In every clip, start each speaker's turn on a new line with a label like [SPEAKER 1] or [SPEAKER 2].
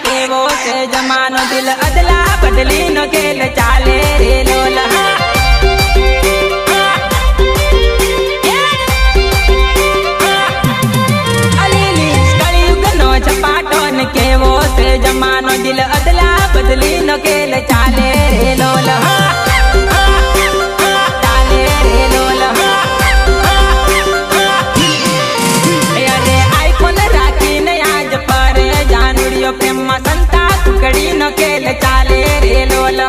[SPEAKER 1] केवो से जमानो दिल अदला बदली नो खेल चाले रे लोला अलीली कलयुग नो छपाटोन केवो से जमानो दिल अदला बदली नो खेल चाले रे लोला प्रेम संता कुकड़ी न खेल चाले रे लोला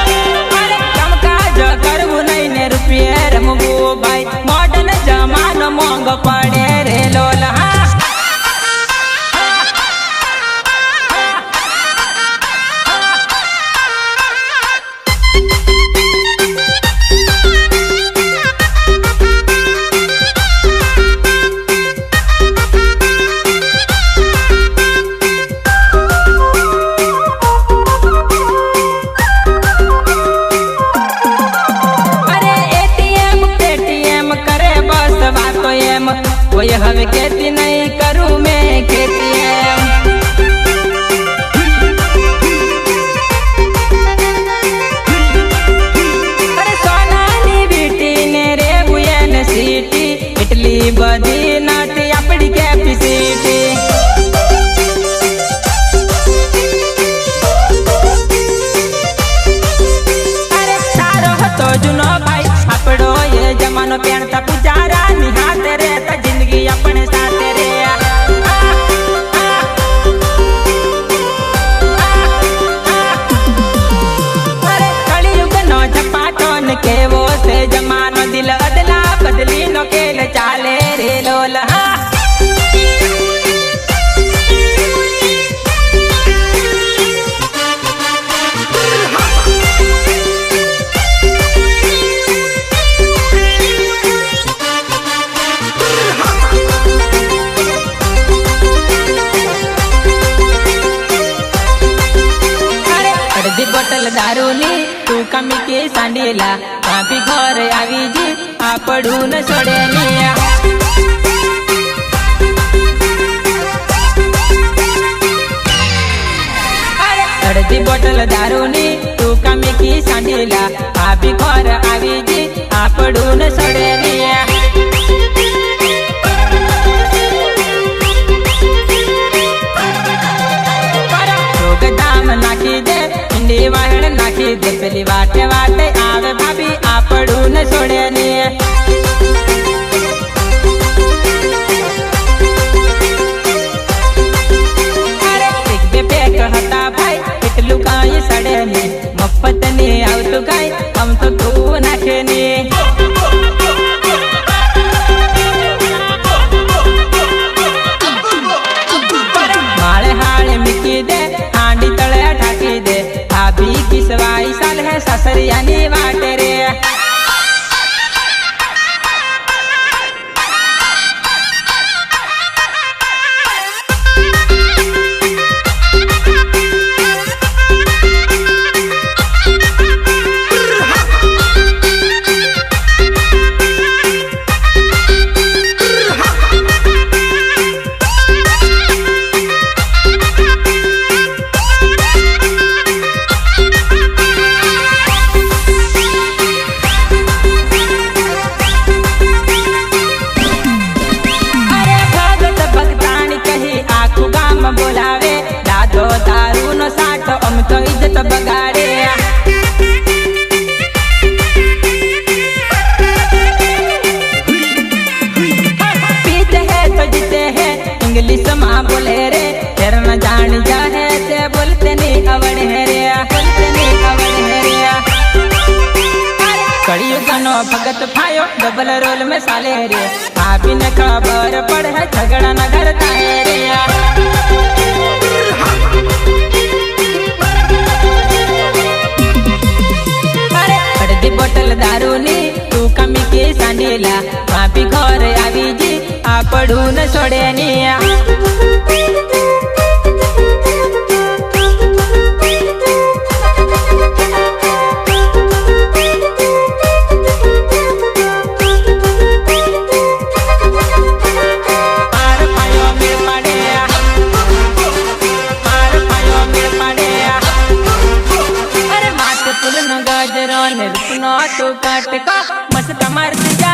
[SPEAKER 1] चमका जो करबू नहीं ने रुपये रमबू भाई मॉडर्न जमानो मोंग पड़े रे लोला कोई हमें खेती नहीं करूँ मैं खेती है अरे सोनानी बेटी ने रे बुयन सीटी इटली बदी नाती अपनी कैपेसिटी अरे सारो तो जुनो भाई अपड़ो ये जमानो पेंटा पुजारा निहात रे जिंदगी अपने साथ रे अरे कलयुग नो छपाटोन केवो से जमानो दिल अदला बदली नो खेल चाले रे लोला बोतल दारूनी तू कमी के सांडेला कापी घर आवी जी आपडून सोडेनी अर्धी बोतल दारूनी तू कमी की सांडेला कापी घर आवी जी आपडून सोडेनी दाम नाखी दे इंडी वाहन नाखी दे पेली वाटे वाटे आवे भाभी आपड़ून सोडेनी अरे एक बे पेक हता भाई इटलू काई सडेनी मफ्फत नी आवतु गाय हम तो तू नाखेनी माळे हाळे मिकी दे हांडी तळे ढाकी दे भाभी की सवाई साल है ससरियानी वाटे रे बोलावे दादो दारू नो साठो हम तो इज्जत बगाड़े पीते हैं तो जीते हैं इंग्लिश माँ बोले रे तेरा न जान जा है ते बोलते नहीं अवड़ है रे बोलते नहीं अवड़ है रे कड़ियुग नो भगत फायो डबल रोल में साले रे भाभी ने खबर पड़ है झगड़ा न करता है रे बोतल दारूनी तू कमी के सांडेला भाभी घर आवी जी आपड़ून सोडेनी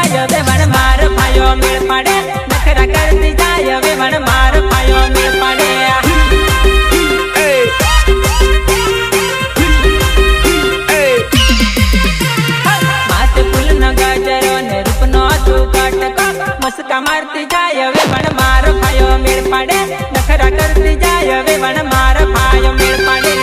[SPEAKER 1] जाय वे वण मार भायो मेल पाड़े नखरा करती जाय वे वण मार भायो मेल पाड़े माथे फूल न गजरो ने रूप नो चुकट को मस्का मारती जाय वे वण मार भायो मेल पाड़े नखरा करती जाय वे वण मार भायो मेल पाड़े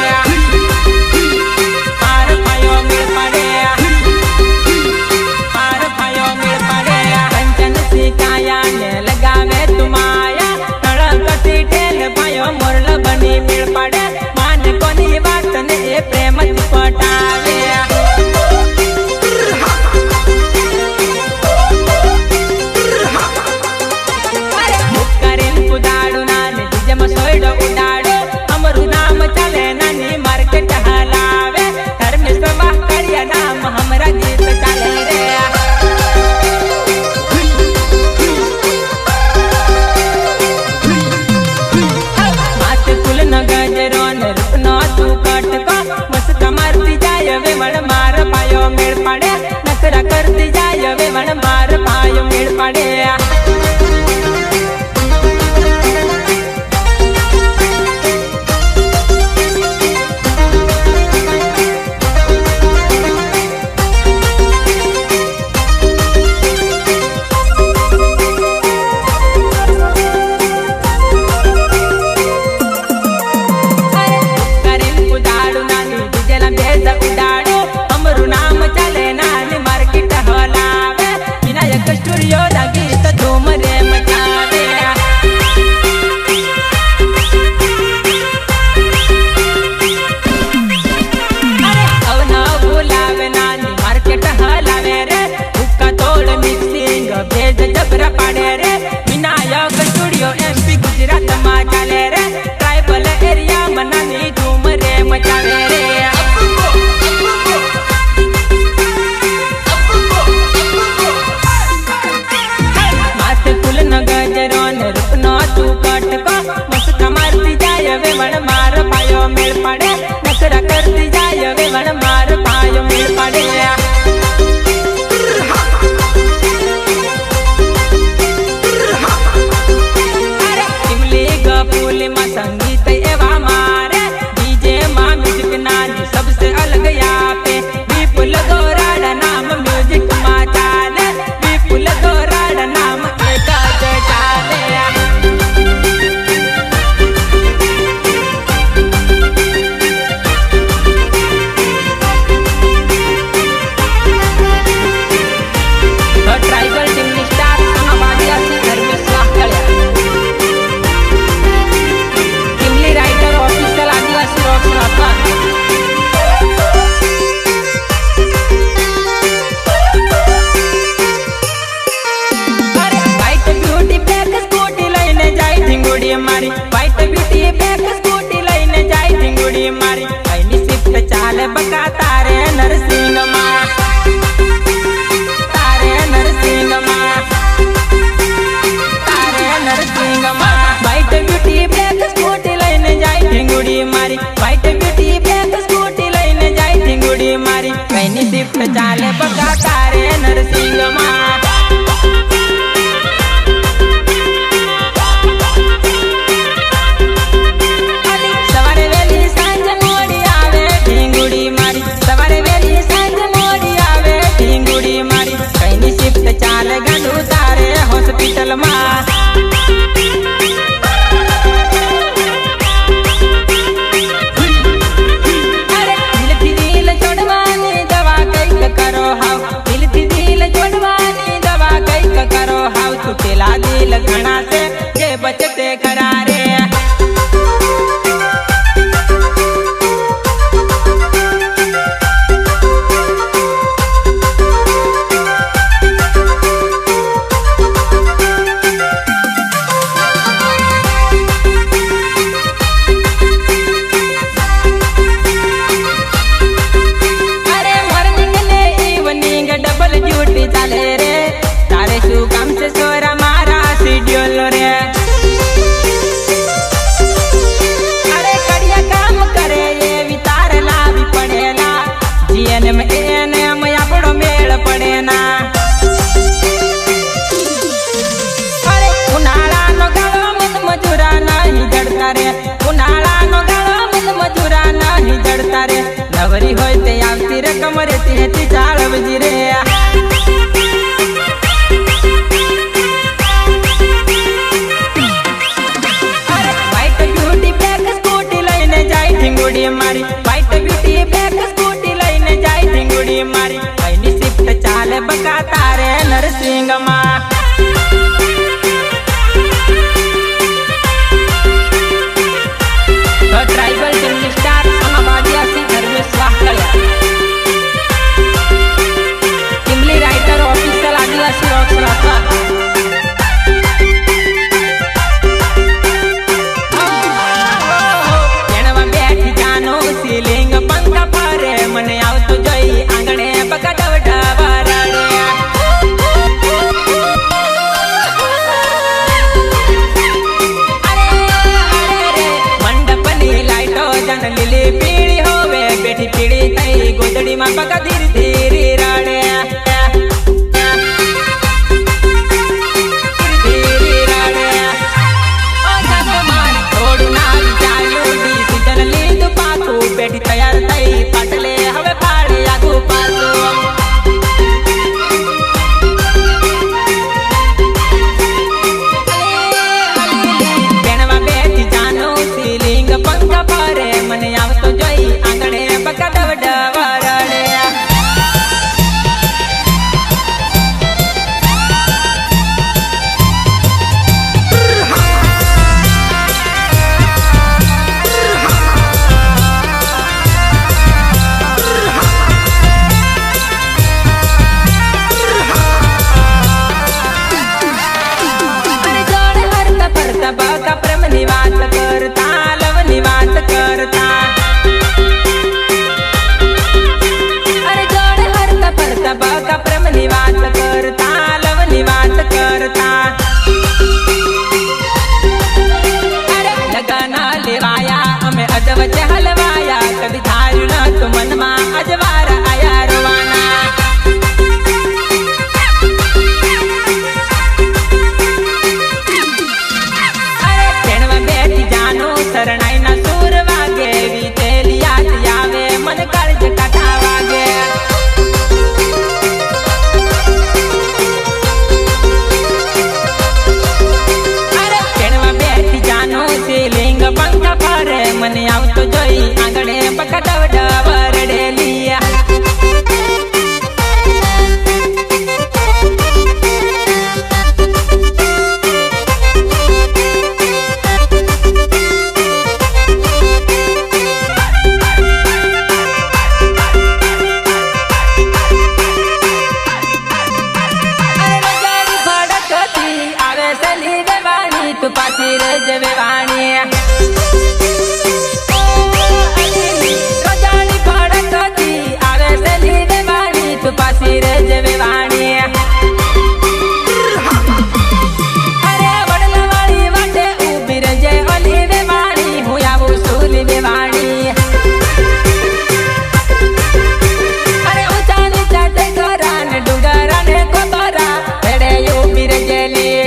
[SPEAKER 1] करती जाय वे वण मार भायो मेल पाड़े संगीत एवा मारे डीजे मा म्यूजिक नानी सबसे अलग यहाँ पे विपुल गोराड़ा नाम म्यूजिक मा चाले विपुल गोराड़ा नाम एक चाले ट्राइबल टीम स्टार आदिवासी घर में स्वागत मारी वाइट ब्यूटी बैक स्कूटी लईने जाई ढिंगुड़ी मारी ऐनी शिफ्ट चाले बका तारे नरसिंह मां तारे नरसिंह मां तारे नरसिंह मां वाइट ब्यूटी बैक स्कूटी लईने जाई ढिंगुड़ी मारी वाइट ब्यूटी बैक स्कूटी लईने जाई ढिंगुड़ी मारी ऐनी शिफ्ट चाले बका तारे नरसिंह मां हॉस्पिटल दिल छोड़वानी दवा कई करो हाउ दिल छोड़वानी दवा कई करो हाउ छुटेला दिल घना से के बचते करारे ती चाळवजी रे व्हाइट ब्यूटी ब्लैक स्कूटी लઈને જાય ઠીંગુડી મારી વ્હાઇટ બ્યુટી બ્લેક સ્કૂટી લઈને જાય ઠીંગુડી મારી કઈની શિફ્ટ ચાલે બકા તારે નરસિંગમાં ट्राइबल टीम स्टार समाबादियासी धर्मेश वाहकल्या किमली राइटर ऑफिशियल आदिवासी रॉक राठवा एणवा बैठी जानो सीलिंग पंखा फरे मने आवतो जई आंगणे बका डवडा वाराडे લીલી પીળી હોવે બેઠી પીળી થઈ ગોદડીમાં પગા ધીરે ધીરે રાડે થોડું ના ચાલ્યું ડિસિઝન લીધું પાછું બેઠી તૈયાર થઈ પાટલે હવે પાડે આગું પાછું બેણવા બેઠી જાનો સીલિંગ પંખા ફરે મને આવતો જોઈ આંગણે બકા ડવડા વારાડે બકા પ્રેમની વાત કરતા લવની વાત કરતા અરે જોડે હરતા ફરતા બકા પ્રેમની વાત કરતા લવની વાત કરતા અરે લગના લેવાયા અમે અધવચ્ચે હલવાયા કદી ધાર્યું નતું મનમાં અજવાર આયા રવાના શરણાઈ ના સુર વાગે વીતેલી યાદ આવે મન કાળજ કાઠા વાગે અરે કેણવા બેઠી જાનો સીલિંગ પંખા ફરે મને આવતો જોઈ આંગણે બકા ડવડા વરડેલી તું પાછી રજવે વાણી રજાની ફડકતી આવે છે લીધે વાણી તું પાછી રજવે વાણી અરે વડલા વાળી વાટે ઊભી રજે ઓલી વે વાણી હું આવું સુલી વે વાણી અરે ઊંચા નીચા તે કરા ને ડુંગરા ને કોતરા ભેડે ઊભી રજેલી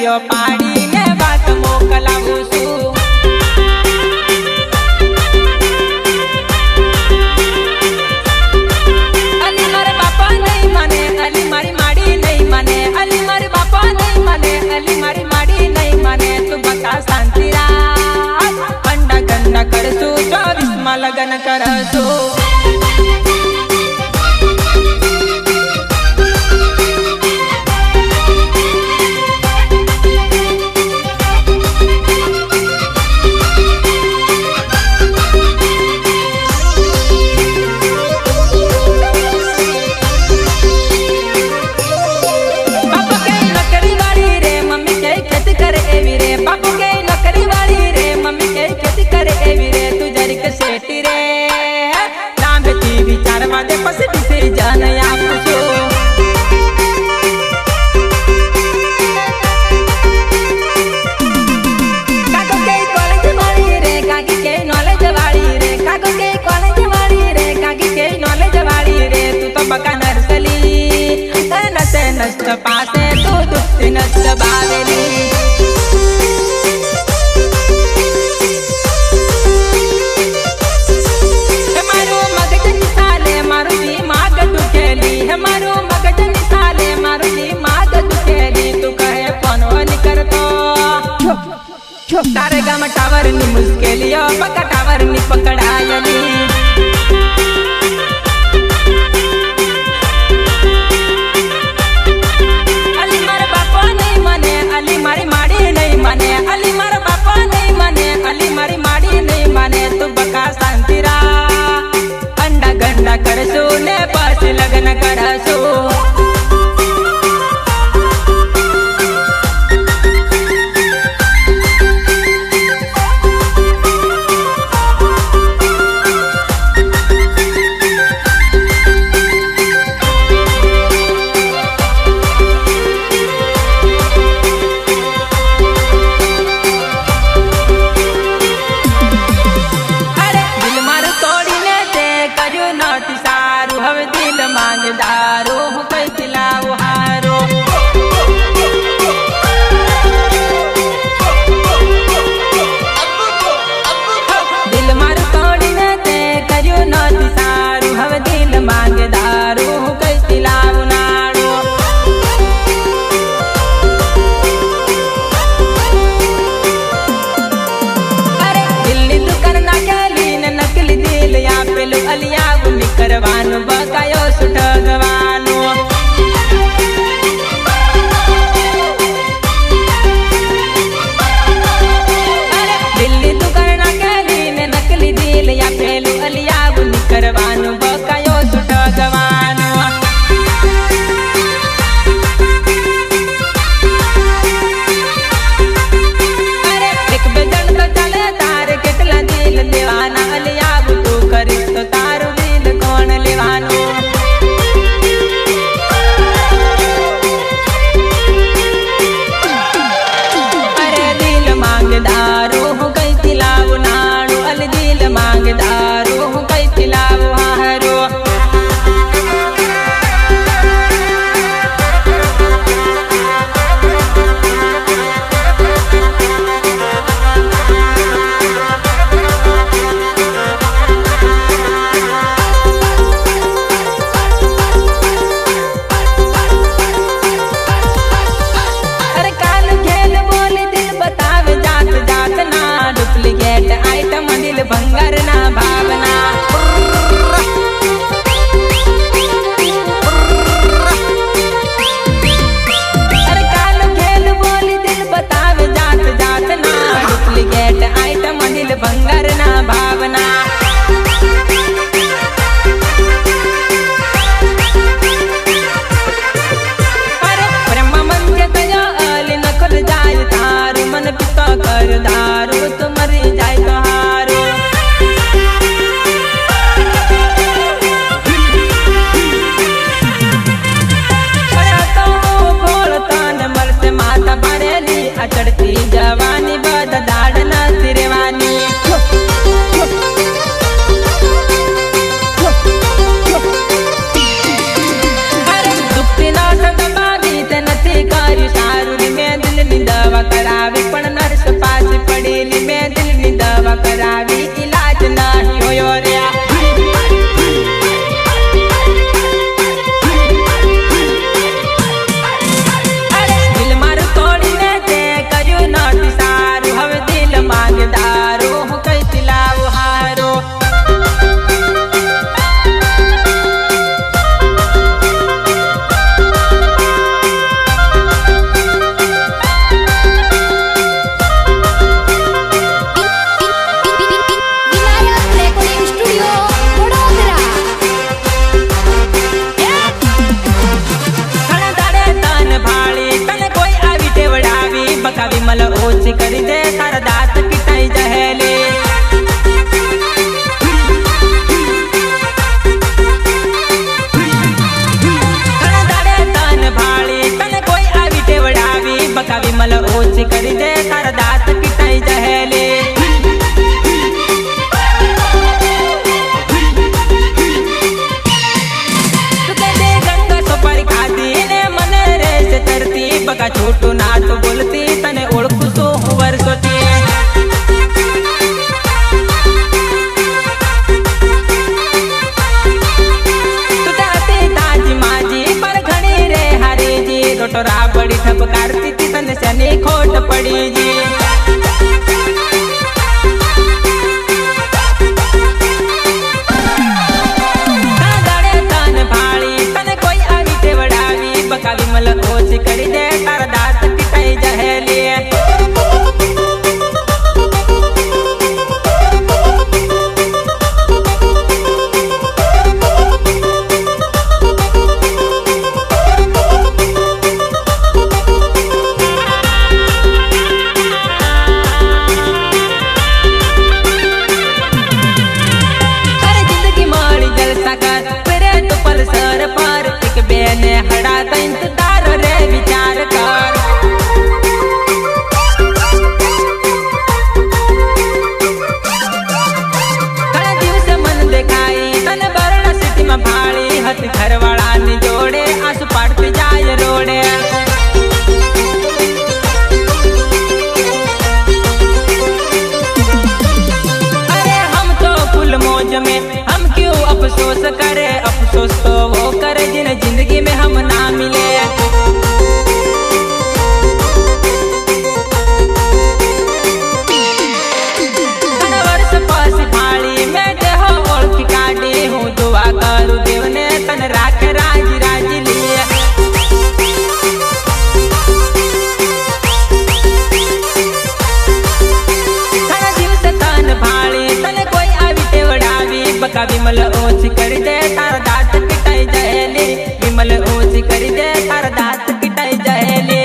[SPEAKER 1] વિડિયો પાડીને વાત મોકલાવું છું. અલી મારા બાપા નહીં માને, અલી મારી માડી નહીં માને, અલી મારી બાપા નહીં માને, અલી મારી માડી નહીં માને. તું બકા શાંતિ રાખ, અંડા ગંડા કરશું, 24 માં લગ્ન કરશું. नष्ट पासे तू दुष्टी नष्ट बावेली. माરું મગજ નિસાલે મારું દિમાગ દુખેલી, હે મારું મગજ નિસાલે મારું દિમાગ દુખેલી. તું કહે ફોન ની કરતો તારે ગામ ટાવર ની મુશ્કેલીઓ બકા ટાવર ની પકડાયેલી. કરશું ને પછી લગ્ન કરશું. હવે દિલ માંગદારો હું કઈથી લાવું હારો. દિલ મારું તોડીને તે કર્યું નથી સારું. હવે દિલ માંગદારો હું કઈથી લાવું નાડો. અરે દિલની દુકાન નાખેલી ને નકલી દિલ આપેલું અલિયાવું કરવાનું બકાયો સુઠગવાનું. દિલ્હી દુકાન નાખેલી ને નકલી દિલ આપેલું અલિયાવું કરવાનું બકાયો સુઠગવાનું. અરે એક બે જણ તો ચાલે તારે કેટલા દિલ દેવાના. અલિયાવું તું કરીશ તો તારું કોણ લેવાનું. અરે દિલ માંગદારો હું કઈથી લાવું નાણું. અલ દિલ માંગદારો હું કઈથી લાવું હારો. આઈટમ દિલ ભંગારના ભાવના. અરે કાલ ખેલ બોલી દિલ બતાવે જાત જાતના. ડુપ્લિકેટ આઈટમ દિલ ભંગારના ભાવના. અરે પ્રેમ મંજે તયો અલી નખલ જાય તારું. મન પિતા કર દારૂ તું મરી જાય તો હારું. માતા ભરેલી આ ચડતી જવાની બધા દાડ નથી રેવાની. विमल ओછી કરી દે તાર દાંત પીટાઈ જાયલી વિમલ ઓછી કરી દે તાર દાંત પીટાઈ જાયલી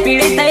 [SPEAKER 1] પીડી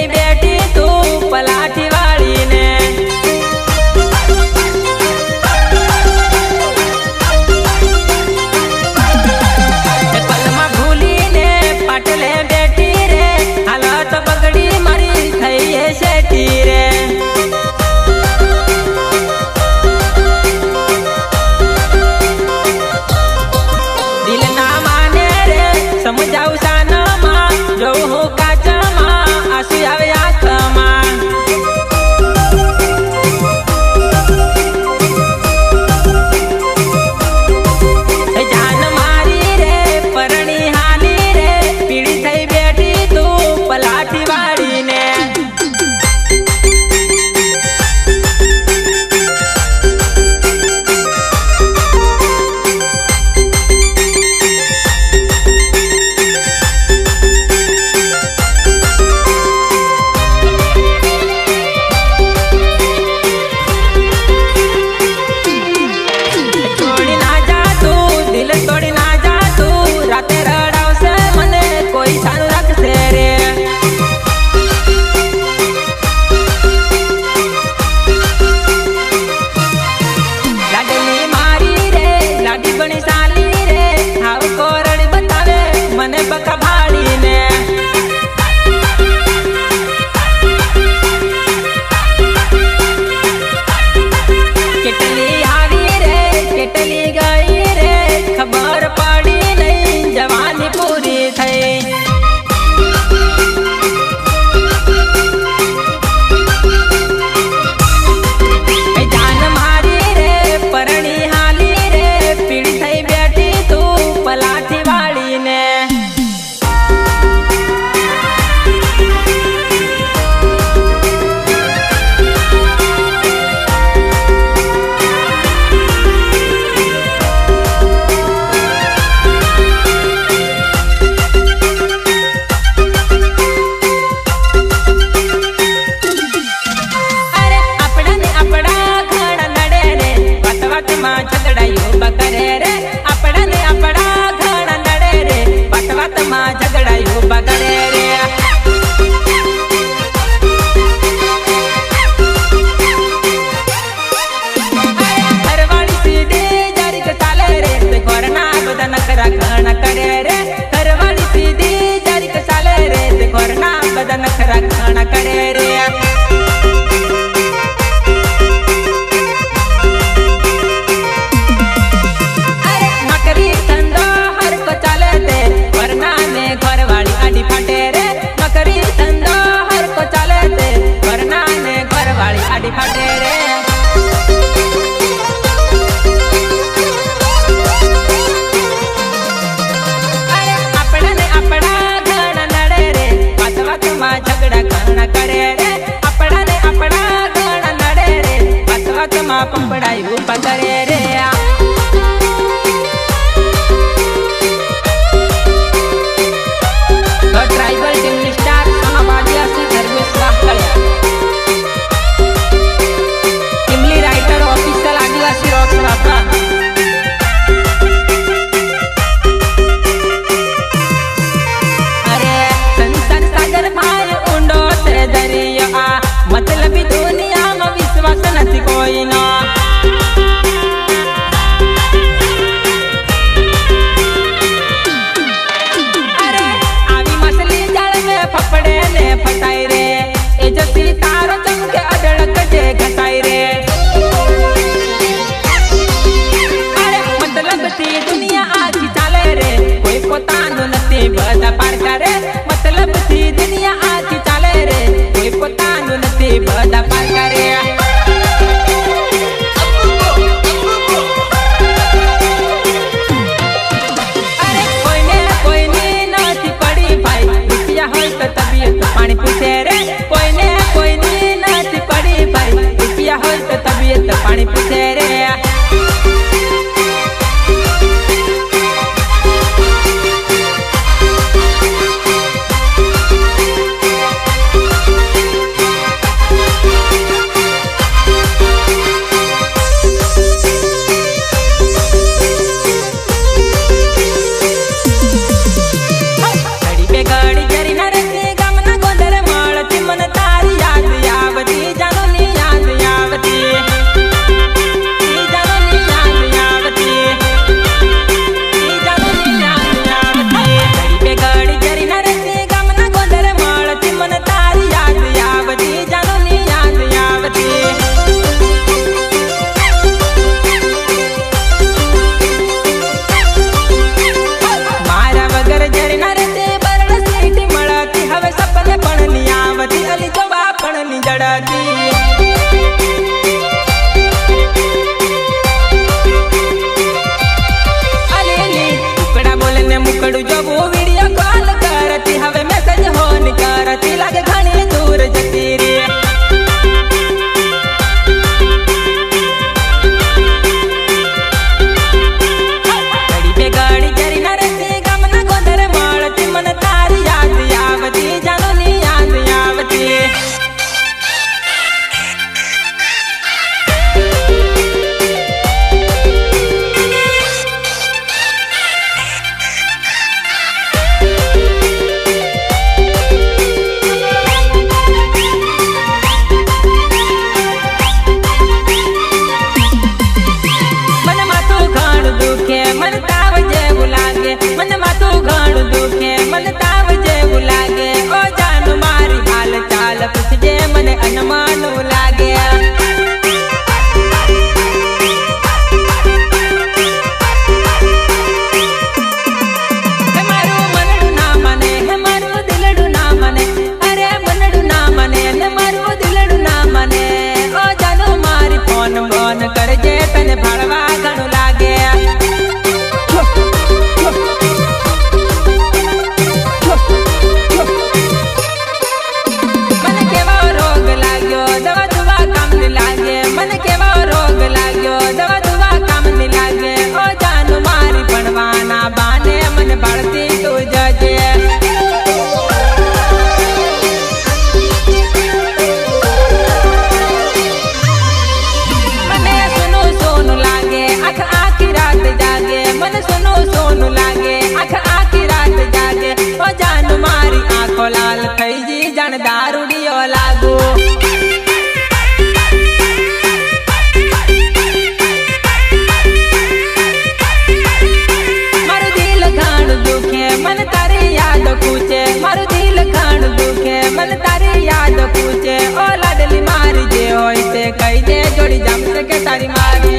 [SPEAKER 1] याद पूछे मारू दिल खाण दुखे मन तारी याद पूछे ओ लाडली मारी जे होय ते कही दे जोड़ी जाम के तारी मारी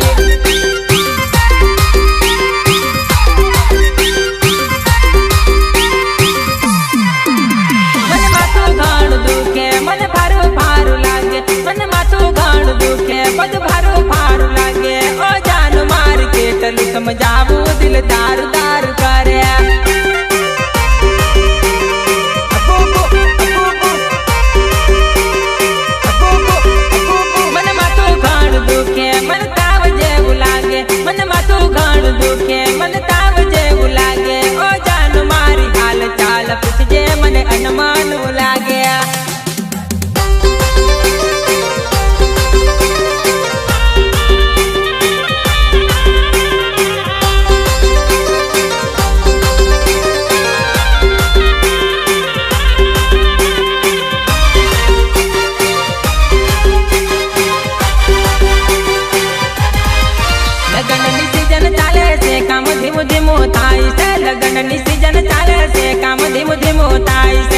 [SPEAKER 1] समझावू दिल तार तार करे मन माथू घाण दुखे मन ताव जेवू लागे मन माथू घाण दुखे मन ताव जेवू लागे ओ जान मारी हाल चाल पूछजे मने अनमानू लागे लगन सीजन चाले से काम धीमो धीमो थाई से